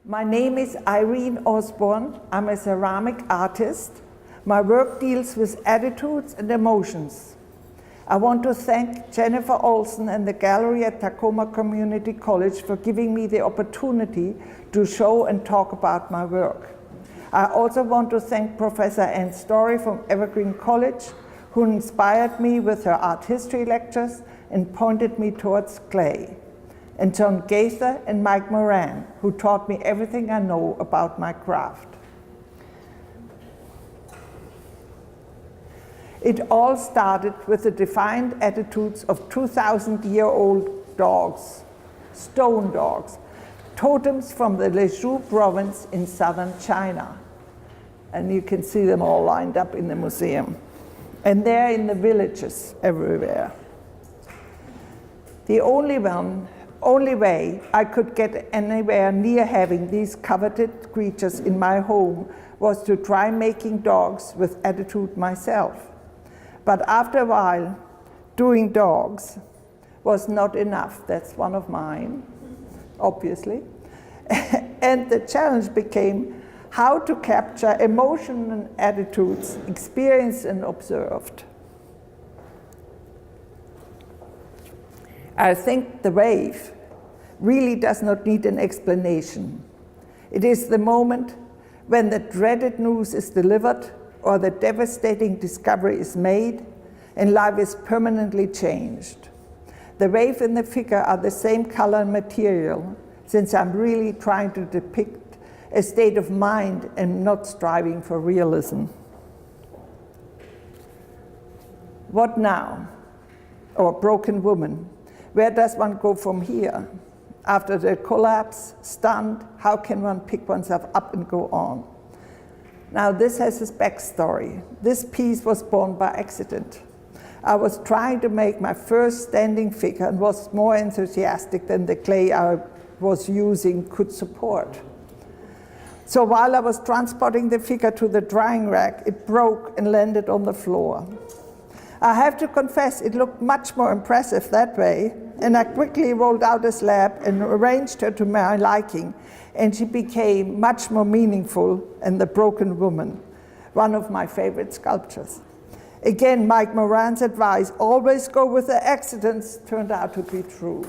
My name is Irene Osborne. I'm a ceramic artist. My work deals with attitudes and emotions. I want to thank Jennifer Olson and the gallery at Tacoma Community College for giving me the opportunity to show and talk about my work. I also want to thank Professor Ann Story from Evergreen College, who inspired me with her art history lectures and pointed me towards clay, and John Gaither and Mike Moran, who taught me everything I know about my craft. It all started with the defiant attitudes of 2,000-year-old dogs, stone dogs, totems from the Lezhou province in southern China. And you can see them all lined up in the museum. And they're in the villages everywhere. The only way I could get anywhere near having these coveted creatures in my home was to try making dogs with attitude myself. But after a while, doing dogs was not enough. That's one of mine, obviously. And the challenge became how to capture emotion and attitudes experienced and observed. I think the wave really does not need an explanation. It is the moment when the dreaded news is delivered or the devastating discovery is made and life is permanently changed. The wave and the figure are the same color and material, since I'm really trying to depict a state of mind and not striving for realism. What now? Or broken woman? Where does one go from here? After the collapse, stunned, how can one pick oneself up and go on? Now this has its backstory. This piece was born by accident. I was trying to make my first standing figure and was more enthusiastic than the clay I was using could support. So while I was transporting the figure to the drying rack, it broke and landed on the floor. I have to confess, it looked much more impressive that way, and I quickly rolled out a slab and arranged her to my liking, and she became much more meaningful than the broken woman, one of my favorite sculptures. Again, Mike Moran's advice, always go with the accidents, turned out to be true.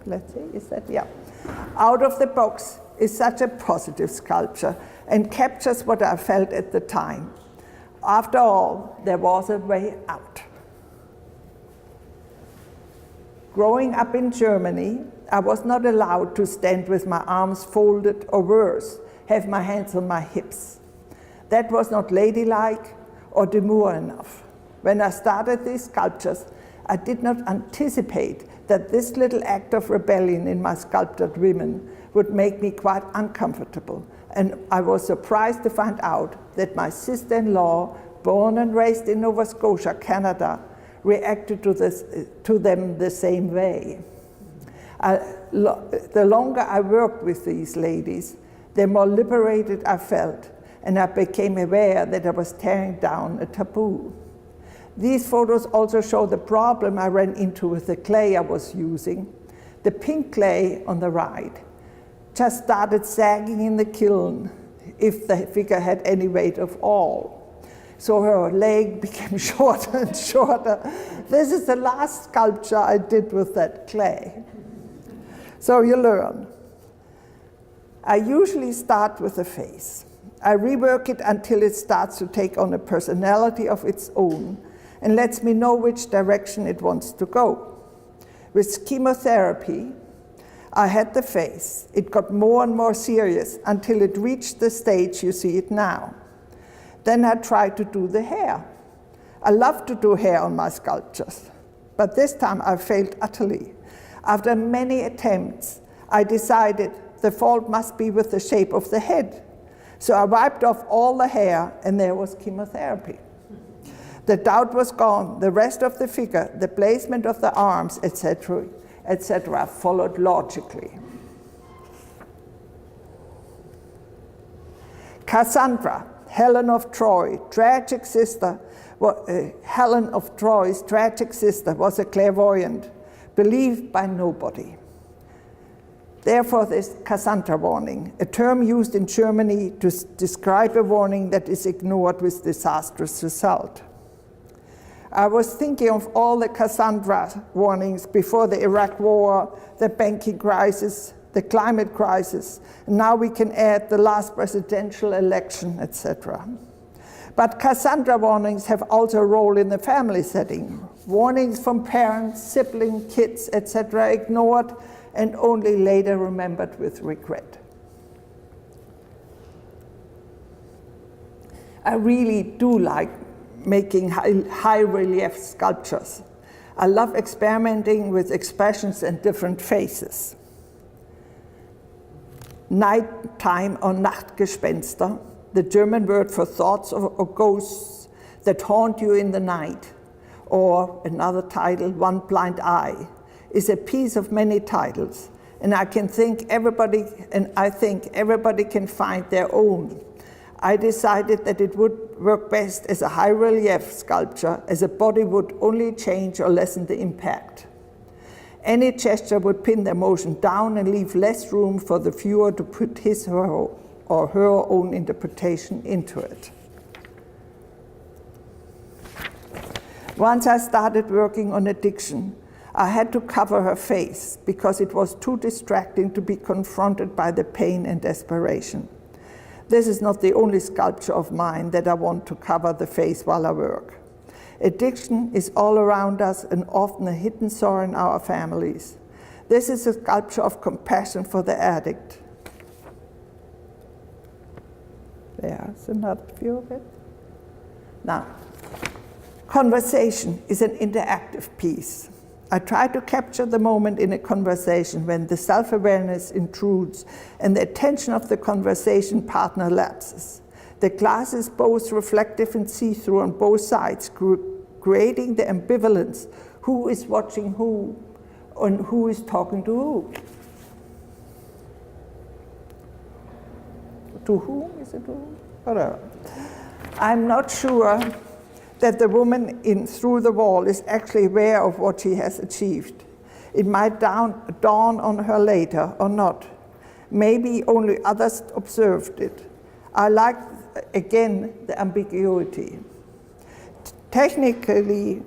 Let's see, is that, yeah. Out of the Box is such a positive sculpture and captures what I felt at the time. After all, there was a way out. Growing up in Germany, I was not allowed to stand with my arms folded or worse, have my hands on my hips. That was not ladylike or demure enough. When I started these sculptures, I did not anticipate that this little act of rebellion in my sculptured women would make me quite uncomfortable. And I was surprised to find out that my sister-in-law, born and raised in Nova Scotia, Canada, reacted to them the same way. The longer I worked with these ladies, the more liberated I felt, and I became aware that I was tearing down a taboo. These photos also show the problem I ran into with the clay I was using. The pink clay on the right just started sagging in the kiln, if the figure had any weight of all. So her leg became shorter and shorter. This is the last sculpture I did with that clay. So you learn. I usually start with the face. I rework it until it starts to take on a personality of its own and lets me know which direction it wants to go. With chemotherapy, I had the face. It got more and more serious until it reached the stage you see it now. Then I tried to do the hair. I love to do hair on my sculptures, but this time I failed utterly. After many attempts, I decided the fault must be with the shape of the head. So I wiped off all the hair, and there was chemotherapy. The doubt was gone. The rest of the figure, the placement of the arms, etc., followed logically. Cassandra, Helen of Troy's tragic sister, was a clairvoyant, believed by nobody. Therefore, this Cassandra warning, a term used in Germany to describe a warning that is ignored with disastrous result. I was thinking of all the Cassandra warnings before the Iraq War, the banking crisis, the climate crisis, and now we can add the last presidential election, etc. But Cassandra warnings have also a role in the family setting. Warnings from parents, siblings, kids, etc. ignored and only later remembered with regret. I really do like making high relief sculptures. I love experimenting with expressions and different faces. Nighttime or Nachtgespenster, the German word for thoughts or ghosts that haunt you in the night, or another title, One Blind Eye, is a piece of many titles, and I think everybody can find their own. I decided that it would work best as a high relief sculpture, as a body would only change or lessen the impact. Any gesture would pin the emotion down and leave less room for the viewer to put his or her own interpretation into it. Once I started working on addiction, I had to cover her face because it was too distracting to be confronted by the pain and desperation. This is not the only sculpture of mine that I want to cover the face while I work. Addiction is all around us and often a hidden sorrow in our families. This is a sculpture of compassion for the addict. There's another view of it. Now, conversation is an interactive piece. I try to capture the moment in a conversation when the self-awareness intrudes and the attention of the conversation partner lapses. The glass is both reflective and see-through on both sides, creating the ambivalence, who is watching who and who is talking to who. To whom is it to whom? Whatever. I'm not sure that the woman in Through the Wall is actually aware of what she has achieved. It might dawn on her later or not. Maybe only others observed it. I like, again, the ambiguity. Technically,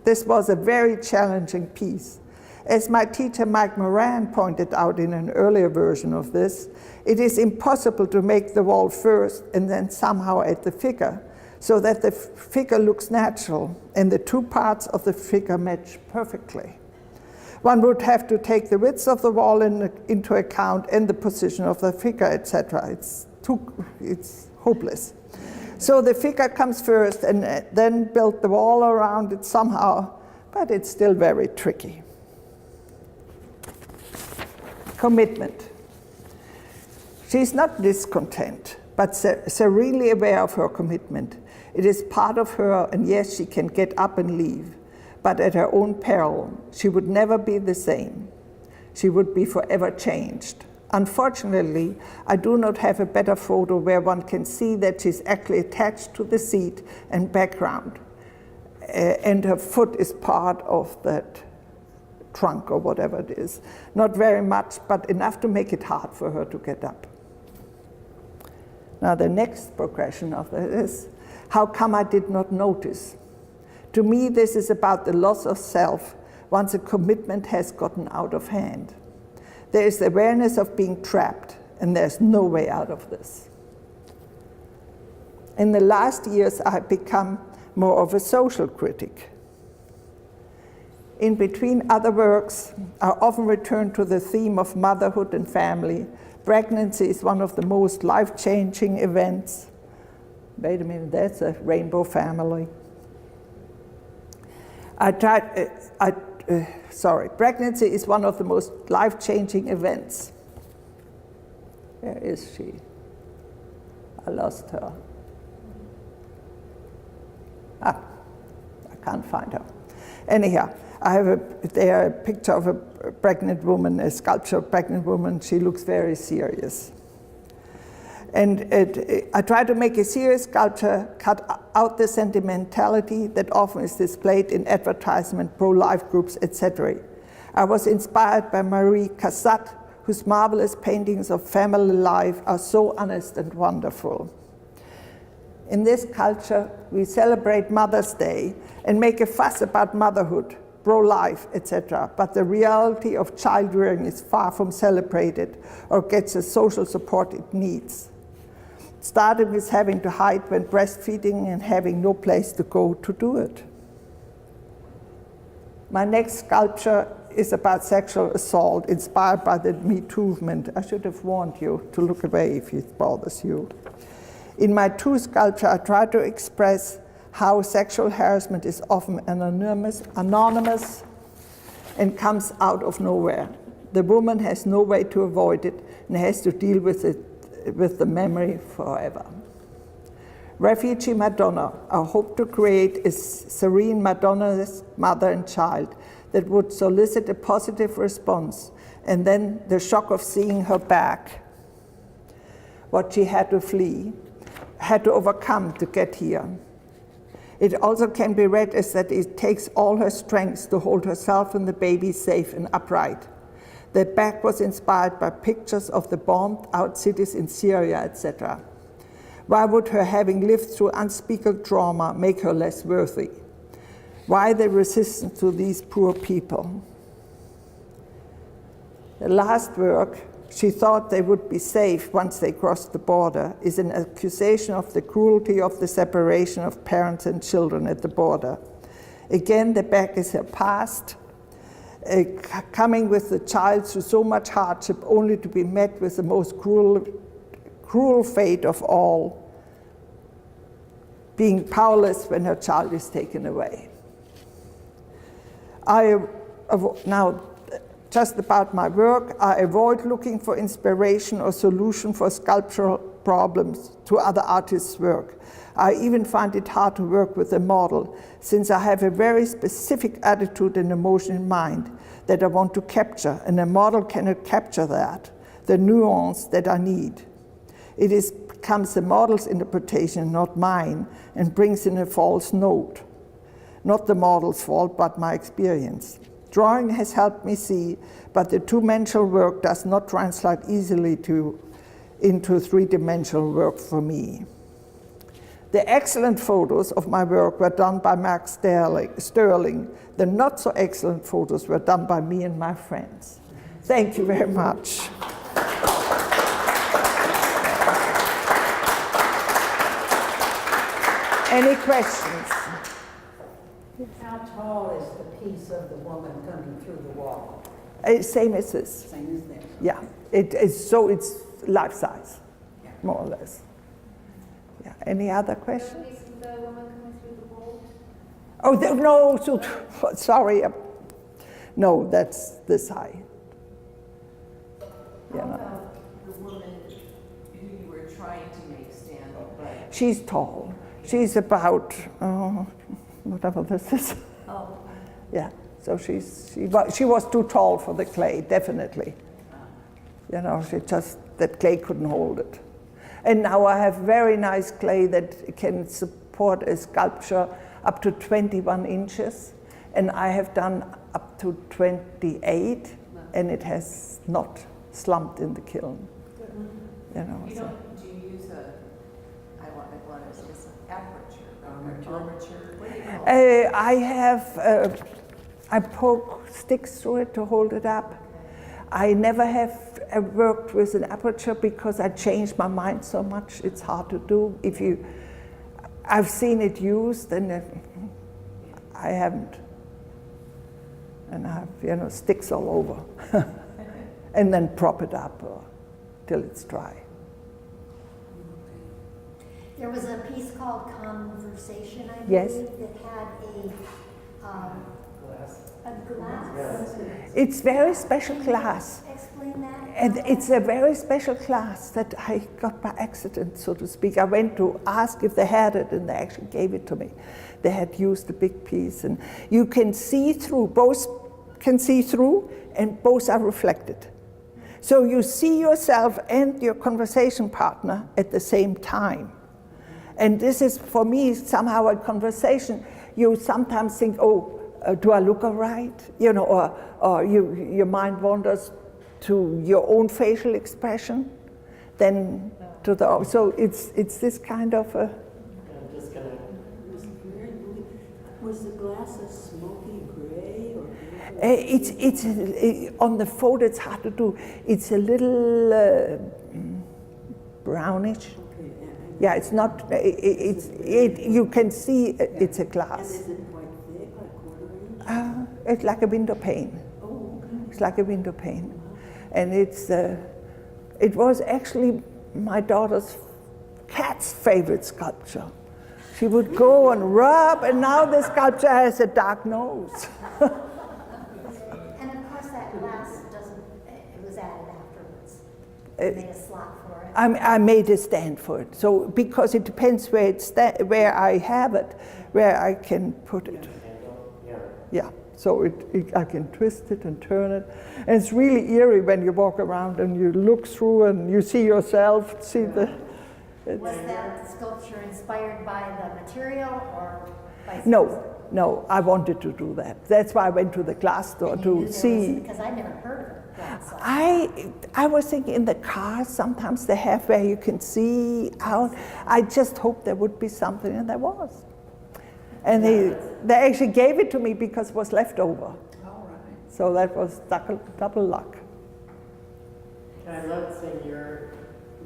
this was a very challenging piece. As my teacher Mike Moran pointed out in an earlier version of this, it is impossible to make the wall first and then somehow add the figure, so that the figure looks natural and the two parts of the figure match perfectly. One would have to take the width of the wall into account and the position of the figure, etc. It's hopeless. So the figure comes first and then build the wall around it somehow, but it's still very tricky. Commitment. She's not discontent, but serenely aware of her commitment. It is part of her, and yes, she can get up and leave, but at her own peril. She would never be the same. She would be forever changed. Unfortunately, I do not have a better photo where one can see that she's actually attached to the seat and background, and her foot is part of that trunk or whatever it is. Not very much, but enough to make it hard for her to get up. Now the next progression of that is, how come I did not notice? To me, this is about the loss of self once a commitment has gotten out of hand. There is the awareness of being trapped, and there's no way out of this. In the last years, I've become more of a social critic. In between other works, I often return to the theme of motherhood and family. Pregnancy is one of the most life-changing events. Wait a minute, that's a rainbow family. Pregnancy is one of the most life-changing events. Where is she? I lost her. I can't find her. Anyhow, I have a picture of a pregnant woman, a sculpture of a pregnant woman. She looks very serious. And I try to make a serious sculpture, cut out the sentimentality that often is displayed in advertisement, pro-life groups, etc. I was inspired by Marie Cassatt, whose marvelous paintings of family life are so honest and wonderful. In this culture, we celebrate Mother's Day and make a fuss about motherhood, pro-life, etc. But the reality of child rearing is far from celebrated or gets the social support it needs. Starting with having to hide when breastfeeding and having no place to go to do it. My next sculpture is about sexual assault, inspired by the Me Too movement. I should have warned you to look away if it bothers you. In my two sculpture, I try to express how sexual harassment is often anonymous and comes out of nowhere. The woman has no way to avoid it and has to deal with it, with the memory forever. Refugee Madonna, I hope to create a serene Madonna's mother and child that would solicit a positive response, and then the shock of seeing her back, what she had to flee, had to overcome to get here. It also can be read as that it takes all her strength to hold herself and the baby safe and upright. The back was inspired by pictures of the bombed out cities in Syria, etc. Why would her having lived through unspeakable trauma make her less worthy? Why the resistance to these poor people? The last work, she thought they would be safe once they crossed the border, is an accusation of the cruelty of the separation of parents and children at the border. Again, the back is her past, coming with the child through so much hardship only to be met with the most cruel fate of all, being powerless when her child is taken away. Now, just about my work, I avoid looking for inspiration or solution for sculptural problems to other artists' work. I even find it hard to work with a model, since I have a very specific attitude and emotion in mind that I want to capture, and a model cannot capture that, the nuance that I need. It becomes the model's interpretation, not mine, and brings in a false note. Not the model's fault, but my experience. Drawing has helped me see, but the two-dimensional work does not translate easily into three-dimensional work for me. The excellent photos of my work were done by Mark Sterling. The not so excellent photos were done by me and my friends. Thank you very much. Any questions? How tall is the piece of the woman coming through the wall? Same as this. Same as this. Yeah, it's life size, yeah, more or less. Yeah. Any other questions? The woman coming through the wall? Oh, no, so, sorry. No, that's this high. How about the woman who you were trying to make stand upright? She's tall. She's about, whatever this is. Oh. Yeah, so she was too tall for the clay, definitely. You know, that clay couldn't hold it. And now I have very nice clay that can support a sculpture up to 21 inches. And I have done up to 28, and it has not slumped in the kiln. You know, do you use armature? What do you call it? I poke sticks through it to hold it up. I never have worked with an aperture because I changed my mind so much. It's hard to do. I've seen it used, and I haven't. And I have, sticks all over. And then prop it up till it's dry. There was a piece called Conversation, I believe, Yes. that had a glass. It's very special glass. Explain that. And it's a very special glass that I got by accident, so to speak. I went to ask if they had it, and they actually gave it to me. They had used a big piece, and you can see through, both can see through, and both are reflected. So you see yourself and your conversation partner at the same time. And this is, for me, somehow a conversation. You sometimes think, oh, do I look all right? You know, or your mind wanders to your own facial expression, then to the, so it's this kind of a, Disconnect. Was the glasses smoky gray or? it's on the photo it's hard to do. It's a little brownish. Okay, Yeah, it's not. You can see it's a glass. is it quite thick, like quarter inch? It's like a window pane. Oh, okay. It's like a window pane, and it was actually my daughter's cat's favorite sculpture. She would go and rub, and now the sculpture has a dark nose. And of course that glass doesn't, it was added afterwards. Made a slot for it. I made a stand for it. So because it depends where I have it, where I can put it. Yeah. Yeah. So I can twist it and turn it, and it's really eerie when you walk around and you look through and you see yourself. See the. Was that sculpture inspired by the material or by? No, I wanted to do that. That's why I went to the glass store to see. Because I never heard of glass. I was thinking in the cars sometimes they have where you can see out. I just hoped there would be something, and there was. And they actually gave it to me because it was left over. All right. So that was double luck. And I love seeing your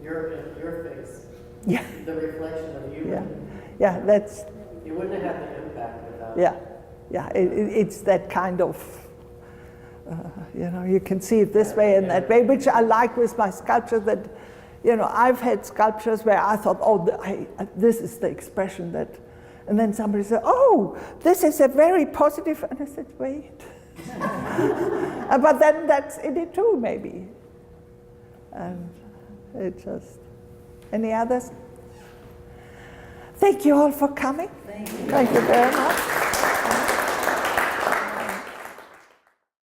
face. Yeah, The reflection of you. yeah, that's. You wouldn't have had the impact without. Yeah, it's that kind of, you can see it this way and that way, which I like with my sculpture that, I've had sculptures where I thought, this is the expression that, and then somebody said, oh, this is a very positive, and I said, wait. But then that's in it too, maybe. And it just, any others? Thank you all for coming. Thank you very much.